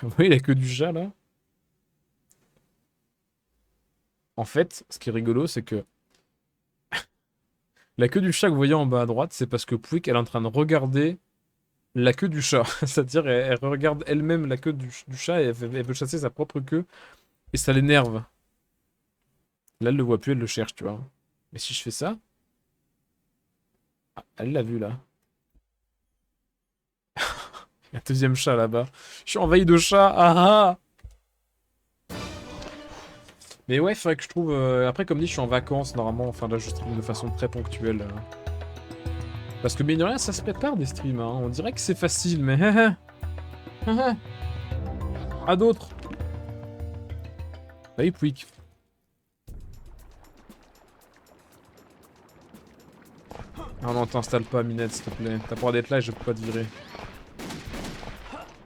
Vous voyez la queue du chat là? En fait, ce qui est rigolo, c'est que la queue du chat que vous voyez en bas à droite, c'est parce que Pouic, elle est en train de regarder la queue du chat. C'est-à-dire, elle regarde elle-même la queue du chat et elle veut chasser sa propre queue. Et ça l'énerve. Là, elle le voit plus, elle le cherche, tu vois. Mais si je fais ça... Ah, elle l'a vu, là. Il y a un deuxième chat, là-bas. Je suis envahi de chats, ah ah. Mais ouais, faudrait que je trouve... Après, comme dit, je suis en vacances, normalement. Enfin, là, je stream de façon très ponctuelle. Parce que, mine de rien, ça se prépare, des streams, hein. On dirait que c'est facile, mais... À d'autres. Salut, Pouic. Ah non, t'installes pas, Minette, s'il te plaît. T'as pas d'être là et je peux pas te virer.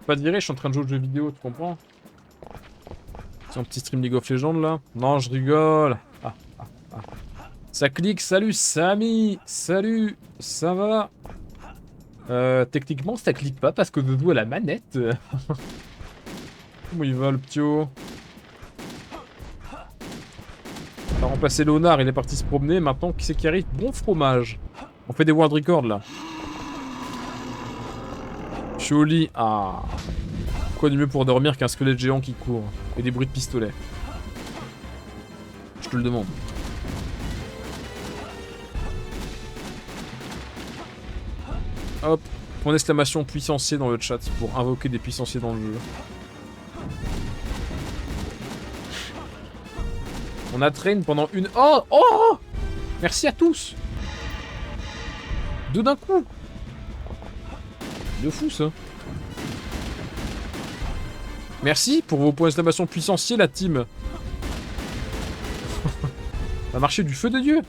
Pas te virer, je suis en train de jouer aux jeux vidéo, tu comprends? C'est un petit stream League of Legends là? Non, je rigole. Ah, ah, ah. Ça clique, salut Samy. Salut, ça va? Techniquement, ça clique pas parce que Doudou a la manette. Comment il va le ptio? T'as remplacé Léonard, il est parti se promener. Maintenant, qui c'est qui arrive? Bon fromage. On fait des world records là. Je suis au lit. Ah. Quoi de mieux pour dormir qu'un squelette géant qui court? Et des bruits de pistolet. Je te le demande. Hop. Point d'exclamation puissancier dans le chat pour invoquer des puissanciers dans le jeu. On a train pendant une... Oh! Oh! Merci à tous! Deux d'un coup! De fou ça. Merci pour vos points d'exclamation puissanciers, la team. Ça a marché du feu de Dieu.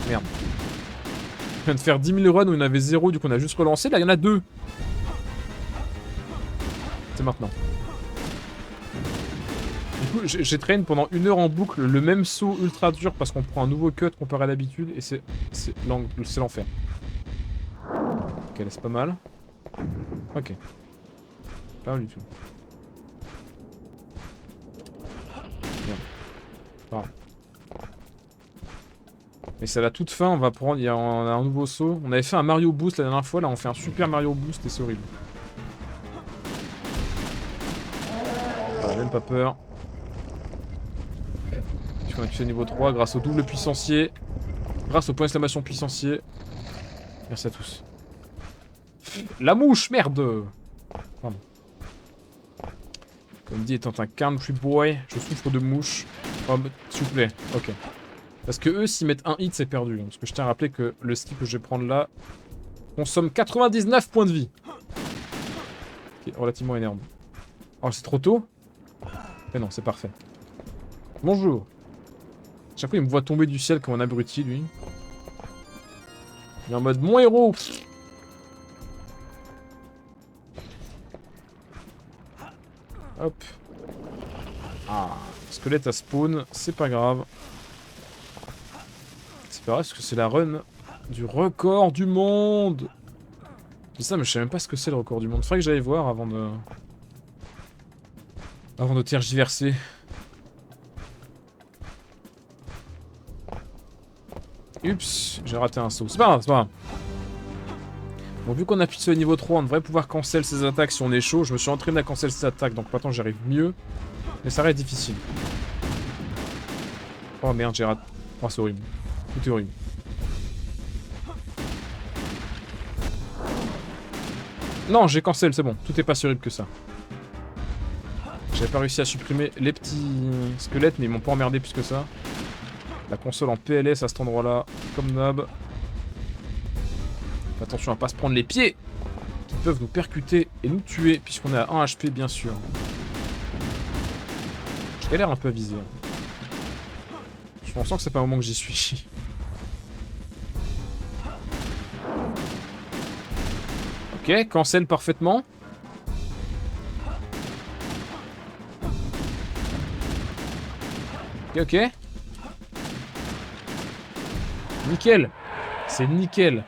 Merde. On vient de faire 10 000 runs où il y en avait 0, du coup on a juste relancé. Là, il y en a 2. C'est maintenant. Du coup, j'ai train pendant 1 heure en boucle le même saut ultra dur parce qu'on prend un nouveau cut comparé à d'habitude et c'est l'enfer. Ok, là c'est pas mal. Ok. Pas mal du tout. Merde. Pardon. Mais c'est à la toute fin, on va prendre, on a un nouveau saut. On avait fait un Mario Boost la dernière fois, là on fait un super Mario Boost et c'est horrible. Voilà, même pas peur. On a tué niveau 3 grâce au double puissancier. Grâce au point d'exclamation puissancier. Merci à tous. La mouche, merde! Pardon. Comme dit, étant un country boy, je souffre de mouches. Oh, s'il vous plaît, ok. Parce que eux, s'ils mettent un hit, c'est perdu. Parce que je tiens à rappeler que le ski que je vais prendre là consomme 99 points de vie. Qui est relativement énorme. Oh, c'est trop tôt? Mais non, c'est parfait. Bonjour. Chaque fois, il me voit tomber du ciel comme un abruti, lui. Il est en mode mon héros. Hop. Ah, squelette à spawn, c'est pas grave. C'est pas grave parce que c'est la run du record du monde. C'est ça, mais je sais même pas ce que c'est le record du monde. Faudrait que j'aille voir avant de... Avant de tergiverser. Ups, j'ai raté un saut. C'est pas grave, c'est pas grave. Bon, vu qu'on appuie sur le niveau 3, on devrait pouvoir cancel ses attaques si on est chaud. Je me suis entraîné à cancel ses attaques, donc maintenant j'arrive mieux. Mais ça reste difficile. Oh merde, j'ai raté. Oh, c'est horrible. Tout est horrible. Non, j'ai cancel, c'est bon. Tout est pas si horrible que ça. J'avais pas réussi à supprimer les petits squelettes, mais ils m'ont pas emmerdé plus que ça. La console en PLS à cet endroit-là, comme d'hab. Attention à pas se prendre les pieds qui peuvent nous percuter et nous tuer, puisqu'on est à 1 HP, bien sûr. Je galère un peu à viser. Je pense que c'est pas un moment que j'y suis. Ok, cancel parfaitement. Ok, ok. Nickel. C'est nickel.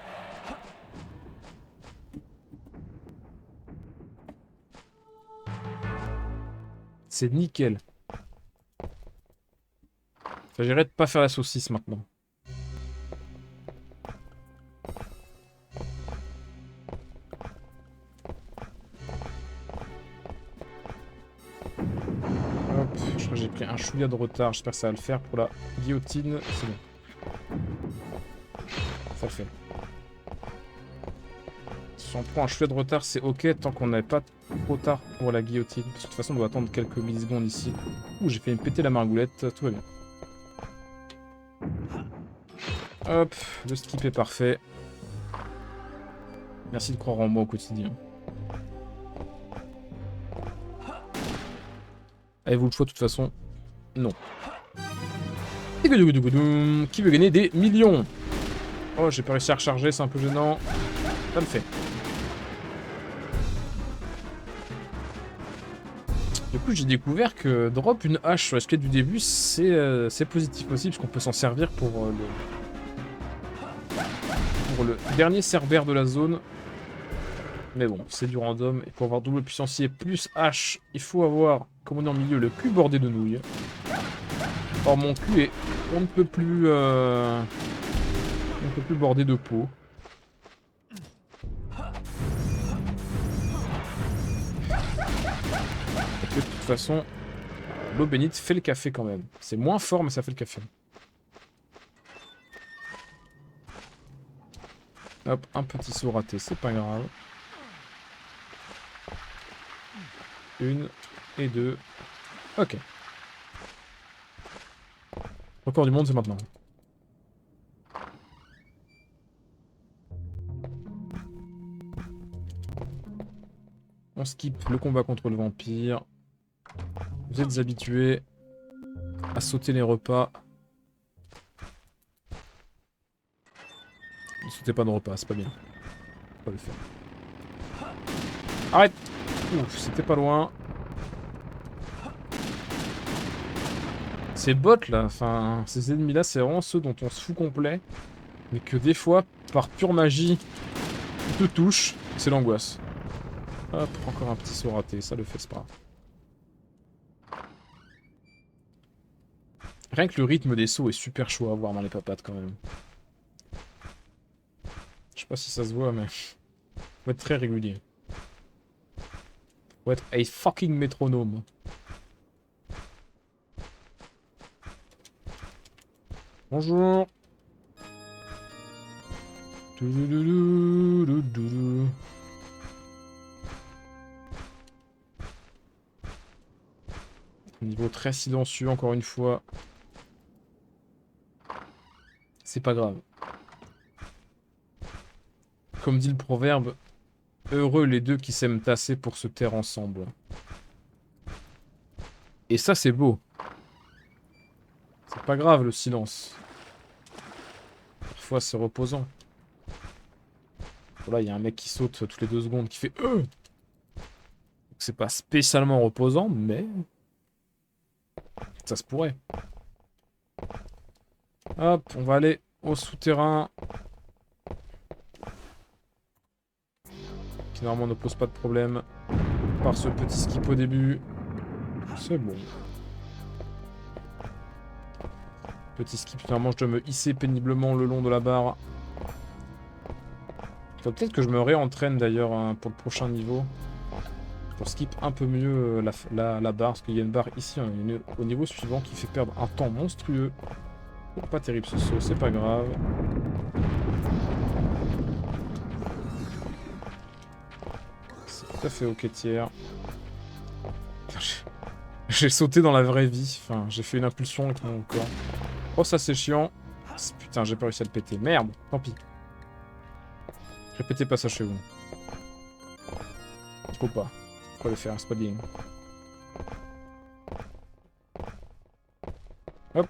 C'est nickel. Il s'agirait de pas faire la saucisse maintenant. Hop, je crois que j'ai pris un chouïa de retard. J'espère que ça va le faire pour la guillotine. C'est bon. Ça le fait. Si on prend un chouïa de retard, c'est ok tant qu'on n'est pas trop tard pour la guillotine. Parce que de toute façon, on doit attendre quelques millisecondes ici. Ouh, j'ai fait me péter la margoulette. Tout va bien. Hop, le skip est parfait. Merci de croire en moi au quotidien. Avez-vous le choix de toute façon? Non. Qui veut gagner des millions? Oh, j'ai pas réussi à recharger, c'est un peu gênant. Ça le fait. Du coup, j'ai découvert que drop une hache sur l'escalade du début, c'est positif aussi, parce qu'on peut s'en servir pour le dernier cerbère de la zone. Mais bon, c'est du random. Et pour avoir double puissancier plus H, il faut avoir, comme on est en milieu, le cul bordé de nouilles. Or, mon cul est... On ne peut plus bordé de peau. Et que de toute façon, l'eau bénite fait le café quand même. C'est moins fort, mais ça fait le café. Hop, un petit saut raté, c'est pas grave. Une et deux. Ok. Record du monde, c'est maintenant. On skip le combat contre le vampire. Vous êtes habitués à sauter les repas. Ne sautez pas de repas, c'est pas bien. Faut pas le faire. Arrête! Ouf, c'était pas loin. Ces bots là, enfin, ces ennemis là, c'est vraiment ceux dont on se fout complet. Mais que des fois, par pure magie, ils te touchent, c'est l'angoisse. Hop, encore un petit saut raté, ça le fait, c'est pas grave. Rien que le rythme des sauts est super chaud à voir dans les papates quand même. Je sais pas si ça se voit, mais faut être très régulier. Faut être a fucking métronome. Bonjour. Niveau très silencieux, encore une fois. C'est pas grave. Comme dit le proverbe, heureux les deux qui s'aiment assez pour se taire ensemble. Et ça, c'est beau. C'est pas grave, le silence. Parfois, c'est reposant. Voilà, il y a un mec qui saute toutes les 2 secondes, qui fait c'est pas spécialement reposant, mais... ça se pourrait. Hop, on va aller au souterrain. Qui normalement ne pose pas de problème. Par ce petit skip au début. C'est bon. Petit skip, finalement je dois me hisser péniblement le long de la barre. Il faut peut-être que je me réentraîne d'ailleurs hein, pour le prochain niveau. Pour skip un peu mieux la barre, parce qu'il y a une barre ici hein, au niveau suivant qui fait perdre un temps monstrueux. Oh, pas terrible ce saut, c'est pas grave. C'est tout à fait ok tiers. J'ai sauté dans la vraie vie, enfin j'ai fait une impulsion avec mon corps. Oh ça c'est chiant. Putain j'ai pas réussi à le péter, merde, tant pis. Répétez pas ça chez vous. Faut pas le faire, c'est pas bien. Hop.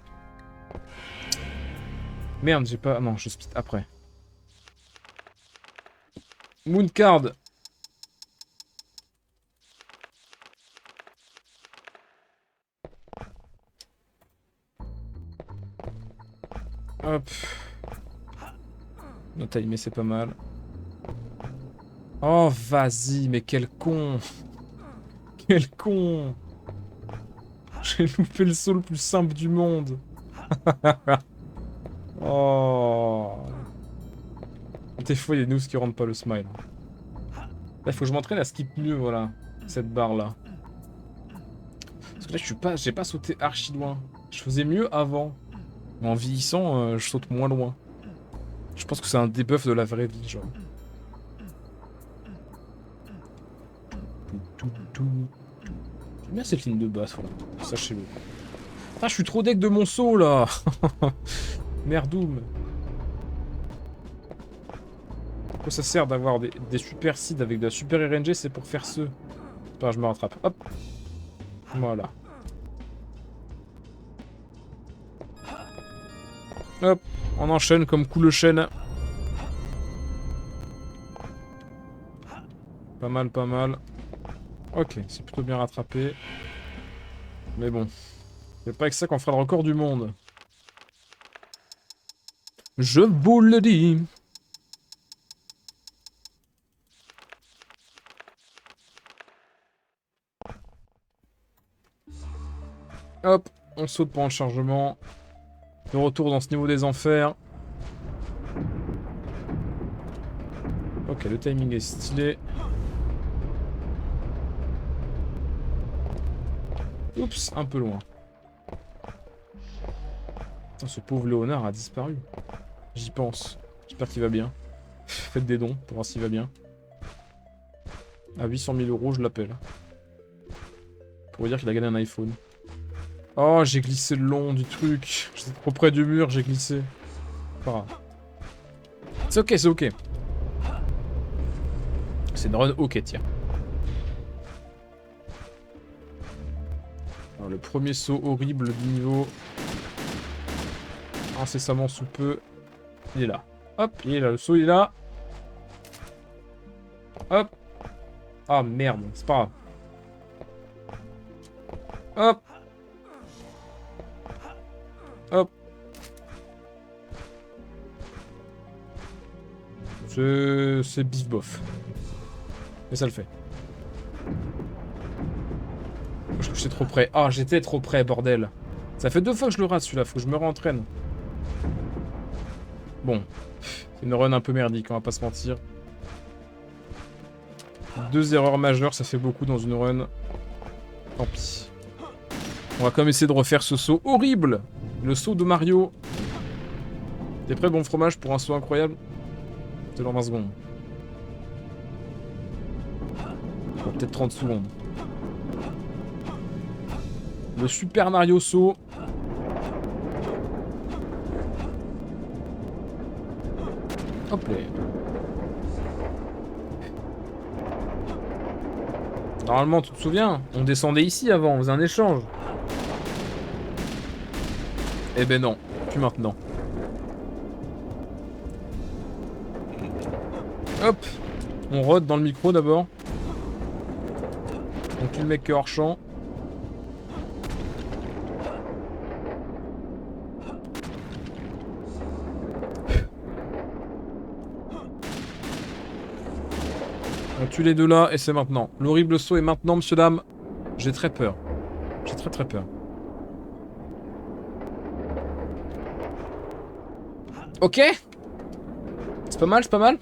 Merde, j'ai pas... Non, je speed après. Mooncard. Hop. No timer, c'est pas mal. Oh, vas-y, mais quel con. Quel con. J'ai loupé le saut le plus simple du monde. Oh. Des fois, il y a des news qui rendent pas le smile. Là, il faut que je m'entraîne à skip mieux, voilà. Cette barre-là. Parce que là, j'ai pas sauté archi loin. Je faisais mieux avant. Mais en vieillissant, je saute moins loin. Je pense que c'est un debuff de la vraie vie, genre. J'aime bien cette ligne de basse, voilà. Sachez-le. Ah, je suis trop deck de mon saut, là. Merdoum. Pourquoi ça sert d'avoir des super seeds avec de la super RNG? C'est pour faire ce. Enfin, je me rattrape. Hop. Voilà. Hop. On enchaîne comme coup le chêne. Pas mal, pas mal. Ok, c'est plutôt bien rattrapé. Mais bon. C'est pas avec ça qu'on fera le record du monde. Je vous le dis. Hop, on saute pour un chargement. De retour dans ce niveau des enfers. Ok, le timing est stylé. Oups, un peu loin. Putain, ce pauvre Léonard a disparu. J'y pense. J'espère qu'il va bien. Faites des dons pour voir s'il va bien. À 800 000 €, je l'appelle. Pour vous dire qu'il a gagné un iPhone. Oh, j'ai glissé le long du truc. J'étais trop près du mur, j'ai glissé. Pas grave. C'est ok, c'est ok. C'est une run ok, tiens. Alors, le premier saut horrible du niveau. Incessamment sous peu. Il est là. Hop, il est là, le saut il est là. Hop. Ah merde, c'est pas grave. Hop. Hop. C'est bif bof. Mais ça le fait. Je suis trop près. Ah, j'étais trop près, bordel. Ça fait 2 fois que je le rate celui-là, faut que je me réentraîne. Bon. C'est une run un peu merdique, on va pas se mentir. 2 erreurs majeures, ça fait beaucoup dans une run. Tant pis. On va quand même essayer de refaire ce saut horrible. Le saut de Mario. T'es prêt, bon fromage, pour un saut incroyable? C'est dans 20 secondes. Bon, peut-être 30 secondes. Le Super Mario saut. Hop là. Normalement, tu te souviens, on descendait ici avant, on faisait un échange. Eh ben non, plus maintenant. Hop, on rôde dans le micro d'abord. Donc le mec qui est hors champ. On tue les deux là et c'est maintenant. L'horrible saut est maintenant, monsieur, dame. J'ai très peur. J'ai très peur. Ok. C'est pas mal, c'est pas mal.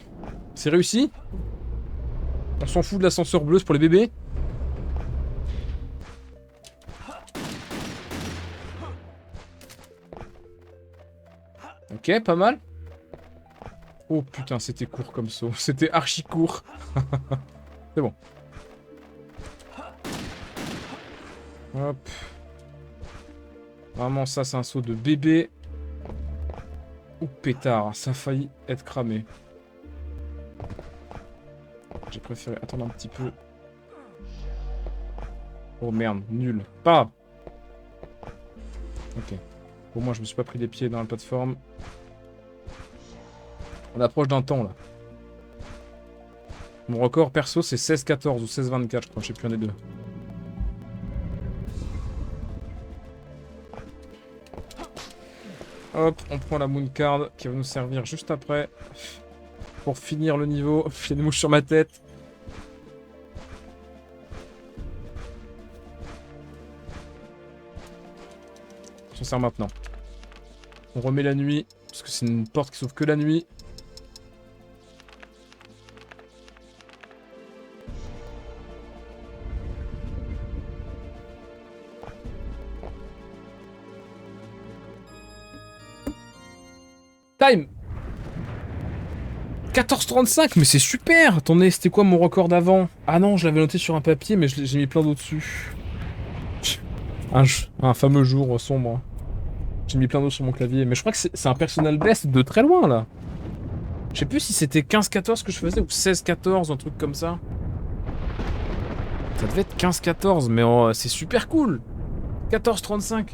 C'est réussi. On s'en fout de l'ascenseur bleu, c'est pour les bébés. Ok, pas mal. Oh putain, c'était court comme saut. C'était archi court. C'est bon. Hop. Vraiment, ça, c'est un saut de bébé. Oh pétard, ça a failli être cramé. J'ai préféré attendre un petit peu. Oh merde, nul. Pas. Ok. Au moins, je me suis pas pris les pieds dans la plateforme. On approche d'un temps, là. Mon record perso, c'est 16-14 ou 16-24, je crois. Je sais plus un des deux. Hop, on prend la moon card qui va nous servir juste après. Pour finir le niveau. J'ai des mouches sur ma tête. On s'en sert maintenant. On remet la nuit, parce que c'est une porte qui s'ouvre que la nuit. Time 14h35, mais c'est super. Attendez, c'était quoi mon record d'avant? Ah non, je l'avais noté sur un papier, mais j'ai mis plein d'eau dessus. Un fameux jour sombre. J'ai mis plein d'eau sur mon clavier, mais je crois que c'est un personal best de très loin, là. Je sais plus si c'était 15-14 que je faisais, ou 16-14, un truc comme ça. Ça devait être 15-14, mais c'est super cool. 14-35.